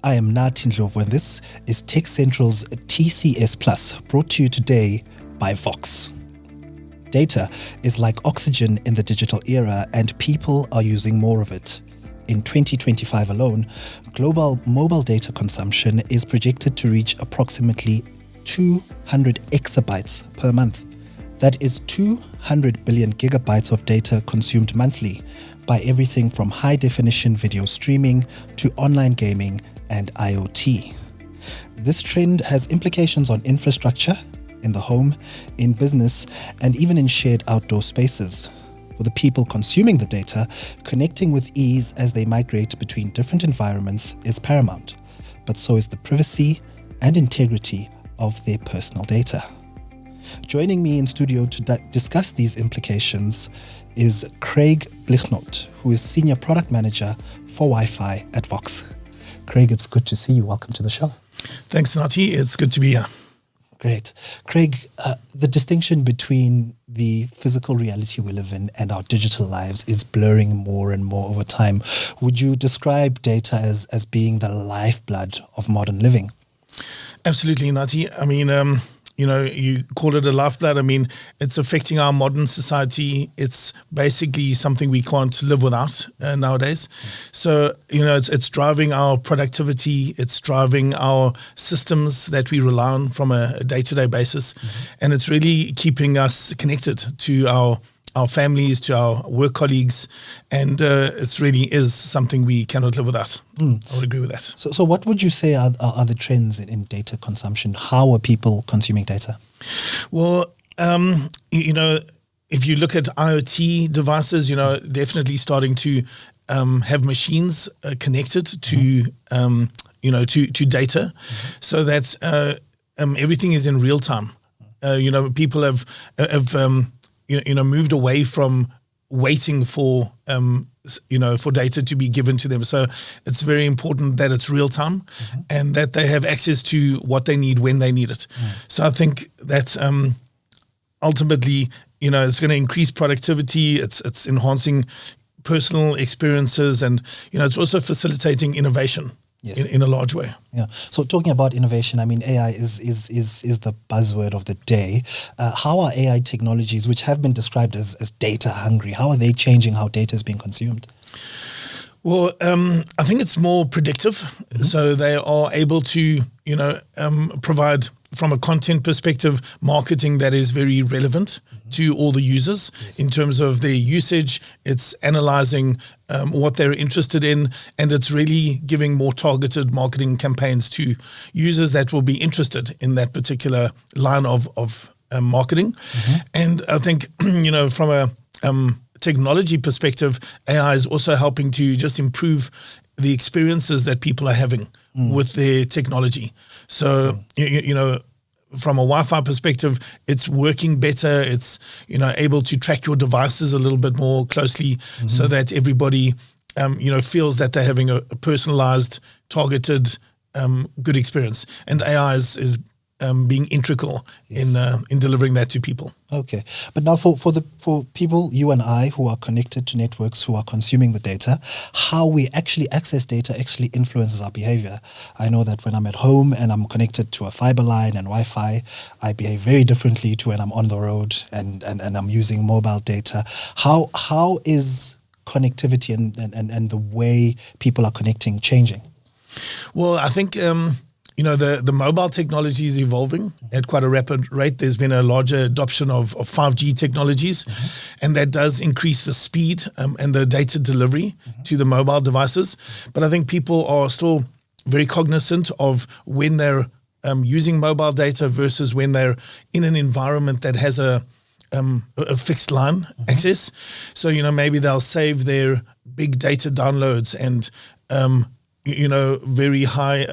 I am Nathi Ndlovu, and this is Tech Central's TCS Plus, brought to you today by Vox. Data is like oxygen in the digital era, and people are using more of it. In 2025 alone, global mobile data consumption is projected to reach approximately 200 exabytes per month. That is 200 billion gigabytes of data consumed monthly by everything from high-definition video streaming to online gaming and IoT. This trend has implications on infrastructure, in the home, in business, and even in shared outdoor spaces. For the people consuming the data, connecting with ease as they migrate between different environments is paramount, but so is the privacy and integrity of their personal data. Joining me in studio to discuss these implications is Craig Blignaut, who is Senior Product Manager for Wi-Fi at Vox. Craig, it's good to see you. Welcome to the show. Thanks, Nathi. It's good to be here. Great. Craig, the distinction between the physical reality we live in and our digital lives is blurring more and more over time. Would you describe data as being the lifeblood of modern living? Absolutely, Nathi. I mean, you call it a lifeblood. I mean, it's affecting our modern society. It's basically something we can't live without nowadays. So, it's driving our productivity. It's driving our systems that we rely on from a day-to-day basis. And it's really keeping us connected to our families, to our work colleagues, and it really is something we cannot live without. I would agree with that. So what would you say are the trends in data consumption? How are people consuming data? Well, if you look at IoT devices, definitely starting to have machines connected to, to data, so that everything is in real time. People have moved away from waiting for for data to be given to them. So it's very important that it's real time and that they have access to what they need when they need it. So I think that ultimately, it's going to increase productivity. It's enhancing personal experiences, and it's also facilitating innovation. Yes. In a large way. Yeah. So talking about innovation, I mean, AI is the buzzword of the day. How are AI technologies, which have been described as data hungry, how are they changing how data is being consumed? Well, I think it's more predictive. So they are able to, provide, from a content perspective, marketing that is very relevant to all the users in terms of their usage. It's analyzing what they're interested in, and it's really giving more targeted marketing campaigns to users that will be interested in that particular line of marketing. And I think, from a technology perspective, AI is also helping to just improve the experiences that people are having with their technology. So, from a Wi-Fi perspective, it's working better. It's, able to track your devices a little bit more closely so that everybody, feels that they're having a personalized, targeted, good experience. And AI is being integral in delivering that to people. Okay, but now for people, you and I, who are connected to networks, who are consuming the data, how we actually access data actually influences our behavior. I know that when I'm at home and I'm connected to a fiber line and Wi-Fi, I behave very differently to when I'm on the road and I'm using mobile data. How is connectivity and the way people are connecting changing? Well, I think the mobile technology is evolving at quite a rapid rate. There's been a larger adoption of 5G technologies, and that does increase the speed and the data delivery to the mobile devices. But I think people are still very cognizant of when they're using mobile data versus when they're in an environment that has a fixed line access. So, maybe they'll save their big data downloads and very high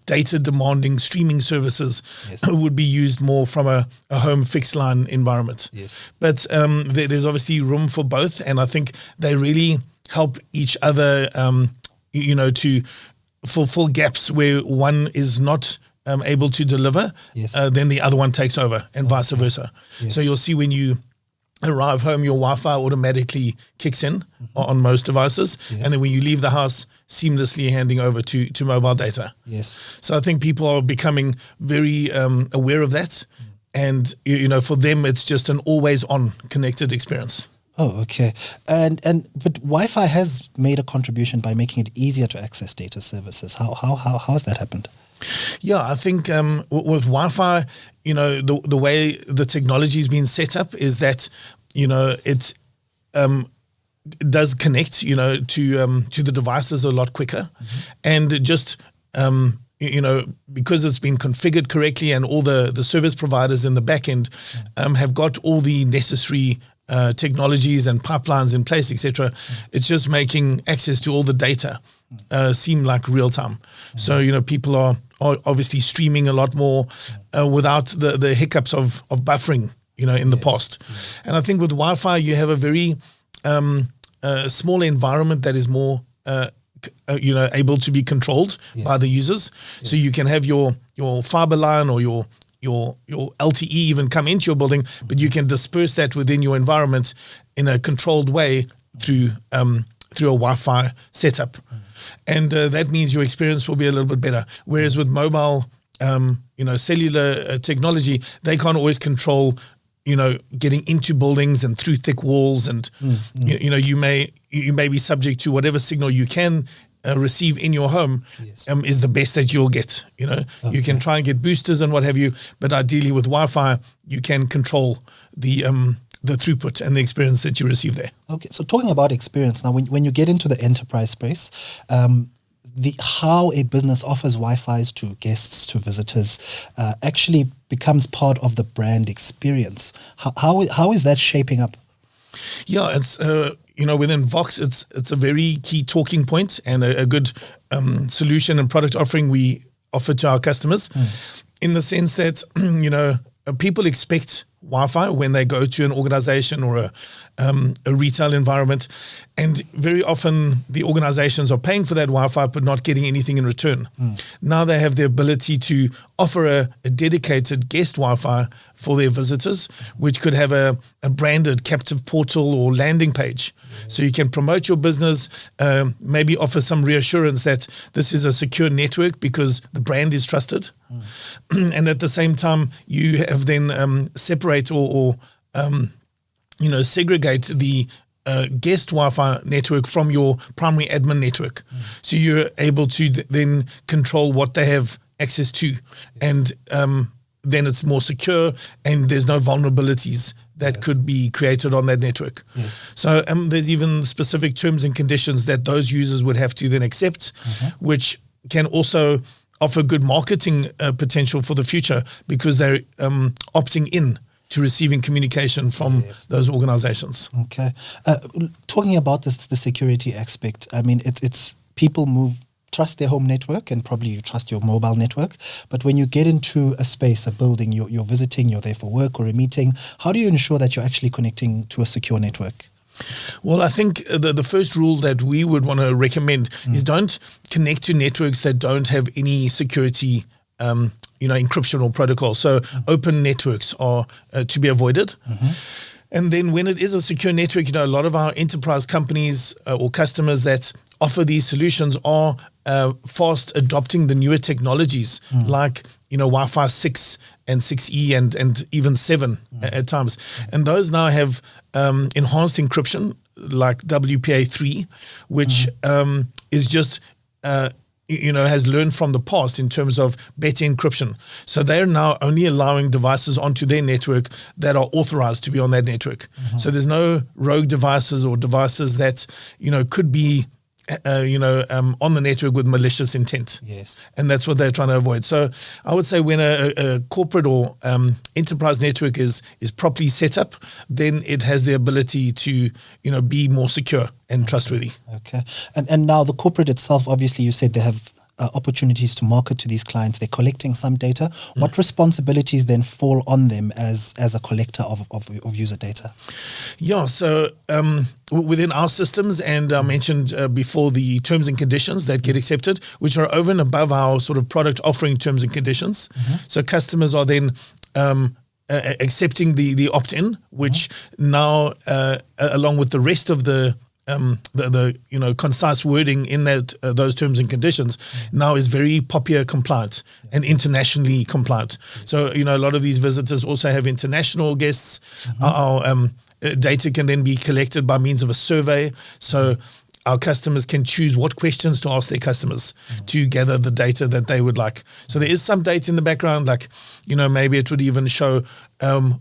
data demanding streaming services would be used more from a home fixed line environment. But there's obviously room for both, and I think they really help each other to fulfill gaps where one is not able to deliver, then the other one takes over, and vice versa. So you'll see when you arrive home, your Wi-Fi automatically kicks in on most devices. Yes. And then when you leave the house, seamlessly handing over to mobile data. Yes. So I think people are becoming very aware of that. And, for them, it's just an always on connected experience. Oh, okay. But Wi-Fi has made a contribution by making it easier to access data services. How has that happened? Yeah, I think with Wi-Fi, the way the technology has been set up is that, it does connect, to the devices a lot quicker. And just, because it's been configured correctly and all the service providers in the back end have got all the necessary technologies and pipelines in place, etc. It's just making access to all the data seem like real time. So, people are obviously streaming a lot more without the hiccups of buffering, in the past. And I think with Wi-Fi, you have a very small environment that is more, able to be controlled by the users. So you can have your fiber line or your LTE even come into your building, but you can disperse that within your environment in a controlled way through a Wi-Fi setup. And that means your experience will be a little bit better. Whereas with mobile, cellular technology, they can't always control, getting into buildings and through thick walls. And, you may be subject to whatever signal you can receive in your home is the best that you'll get. You can try and get boosters and what have you, but ideally with Wi-Fi, you can control the throughput and the experience that you receive there. Okay, so talking about experience now, when you get into the enterprise space, how a business offers Wi-Fis to guests, to visitors, actually becomes part of the brand experience. How is that shaping up? Yeah, it's within Vox, it's a very key talking point and a good solution and product offering we offer to our customers, in the sense that people expect Wi-Fi when they go to an organization or a retail environment, and very often the organizations are paying for that Wi-Fi but not getting anything in return. Now they have the ability to offer a dedicated guest Wi-Fi for their visitors, which could have a branded captive portal or landing page. So you can promote your business, maybe offer some reassurance that this is a secure network because the brand is trusted. And at the same time, you have then separate or segregate the guest Wi-Fi network from your primary admin network. So you're able to then control what they have access to. And then it's more secure and there's no vulnerabilities that could be created on that network. So there's even specific terms and conditions that those users would have to then accept, which can also offer good marketing potential for the future because they're opting in to receiving communication from those organizations. Okay. Talking about the security aspect, I mean, it's people trust their home network, and probably you trust your mobile network. But when you get into a space, a building, you're visiting, you're there for work or a meeting, how do you ensure that you're actually connecting to a secure network? Well, I think the first rule that we would want to recommend is don't connect to networks that don't have any security encryption or protocol. So open networks are to be avoided. And then when it is a secure network, a lot of our enterprise companies or customers that offer these solutions are fast adopting the newer technologies like, Wi-Fi 6 and 6E and even 7 at times. And those now have enhanced encryption like WPA3, which is just has learned from the past in terms of better encryption. So they're now only allowing devices onto their network that are authorized to be on that network. So there's no rogue devices or devices that, could be, on the network with malicious intent. And that's what they're trying to avoid. So I would say when a corporate or enterprise network is properly set up, then it has the ability to, be more secure and trustworthy. Okay. And now the corporate itself, obviously you said they have opportunities to market to these clients. They're collecting some data. What responsibilities then fall on them as a collector of user data? Yeah, so within our systems, and I mentioned before the terms and conditions that get accepted, which are over and above our sort of product offering terms and conditions. So customers are then accepting the opt-in, which now, along with the rest of the concise wording in that those terms and conditions, now is very POPIA compliant and internationally compliant. So a lot of these visitors also have international guests. Our data can then be collected by means of a survey. So our customers can choose what questions to ask their customers to gather the data that they would like. So there is some data in the background, like, maybe it would even show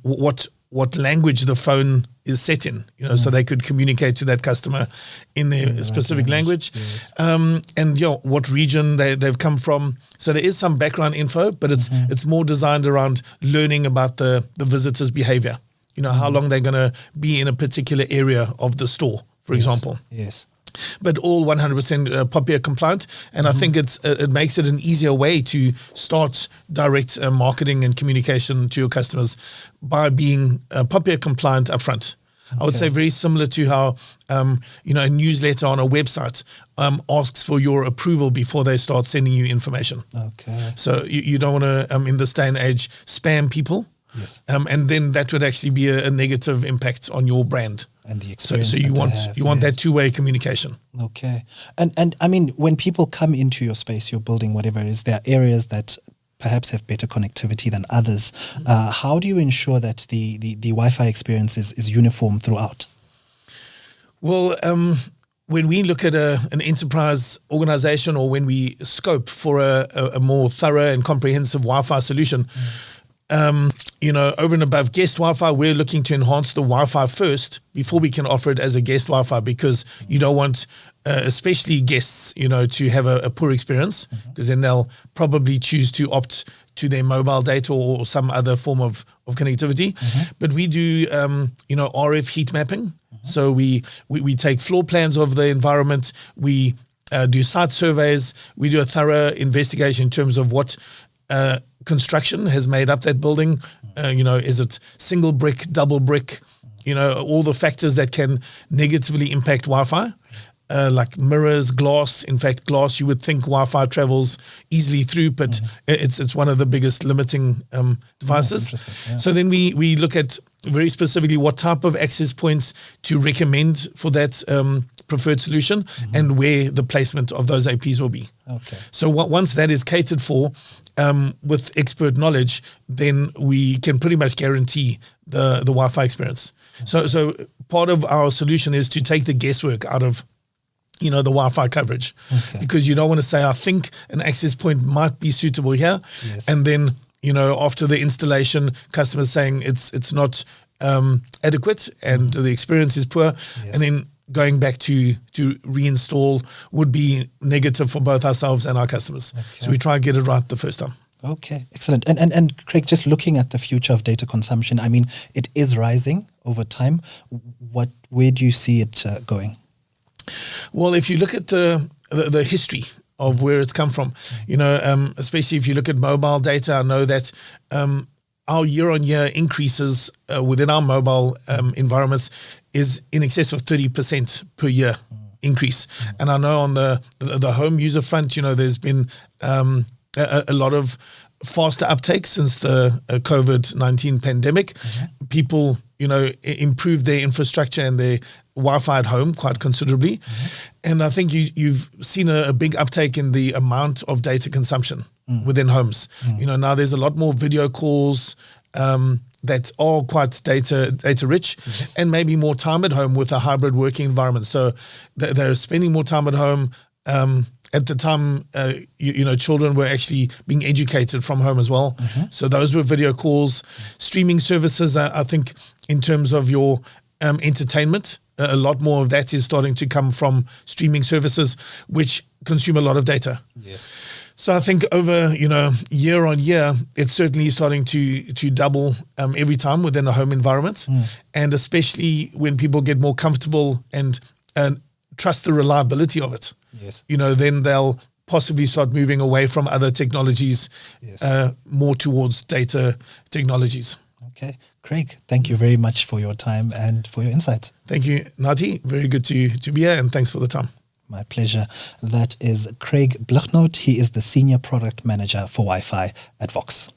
what language the phone is set in, so they could communicate to that customer in their specific language. Yes. And what region they've come from. So there is some background info, but it's more designed around learning about the visitor's behavior. How long they're going to be in a particular area of the store, for example. Yes. But all 100% POPIA compliant, and I think it makes it an easier way to start direct marketing and communication to your customers by being POPIA compliant upfront. I would say very similar to how a newsletter on a website asks for your approval before they start sending you information. Okay. So you don't want to, in this day and age, spam people. Yes. And then that would actually be a negative impact on your brand. And the experience. So you want that two-way communication. Okay. And I mean, when people come into your space, you're building whatever it is, there are areas that perhaps have better connectivity than others. How do you ensure that the Wi-Fi experience is uniform throughout? Well, when we look at an enterprise organization, or when we scope for a more thorough and comprehensive Wi-Fi solution, over and above guest Wi-Fi, we're looking to enhance the Wi-Fi first before we can offer it as a guest Wi-Fi, because you don't want, especially guests, to have a poor experience, because then they'll probably choose to opt to their mobile data or some other form of connectivity. But we do, RF heat mapping. So we take floor plans of the environment. We do site surveys. We do a thorough investigation in terms of what construction has made up that building. Is it single brick, double brick? All the factors that can negatively impact Wi-Fi, like mirrors, glass. In fact, glass, you would think Wi-Fi travels easily through, but it's one of the biggest limiting devices. So then we look at very specifically what type of access points to recommend for that preferred solution, and where the placement of those APs will be. Okay. So once that is catered for, with expert knowledge, then we can pretty much guarantee the Wi-Fi experience. So part of our solution is to take the guesswork out of the Wi-Fi coverage, because you don't want to say, I think an access point might be suitable here, and then after the installation, customers saying it's not adequate and the experience is poor, and then going back to reinstall would be negative for both ourselves and our customers. So we try and get it right the first time. Okay, excellent. And Craig, just looking at the future of data consumption, I mean, it is rising over time. Where do you see it going? Well, if you look at the history of where it's come from, especially if you look at mobile data, I know that our year-on-year increases within our mobile environments is in excess of 30% per year increase. And I know on the home user front, there's been a lot of faster uptake since the COVID-19 pandemic. People, improved their infrastructure and their Wi-Fi at home quite considerably. And I think you've seen a big uptake in the amount of data consumption within homes. Now there's a lot more video calls that are quite data rich, and maybe more time at home with a hybrid working environment. So they're spending more time at home. At the time, children were actually being educated from home as well. So those were video calls. Streaming services, I think, in terms of your entertainment, a lot more of that is starting to come from streaming services, which consume a lot of data. So I think over, year on year, it's certainly starting to double every time within a home environment. And especially when people get more comfortable and trust the reliability of it. Then they'll possibly start moving away from other technologies, more towards data technologies. Okay. Craig, thank you very much for your time and for your insight. Thank you, Nati. Very good to be here, and thanks for the time. My pleasure. That is Craig Blignaut. He is the Senior Product Manager for Wi-Fi at Vox.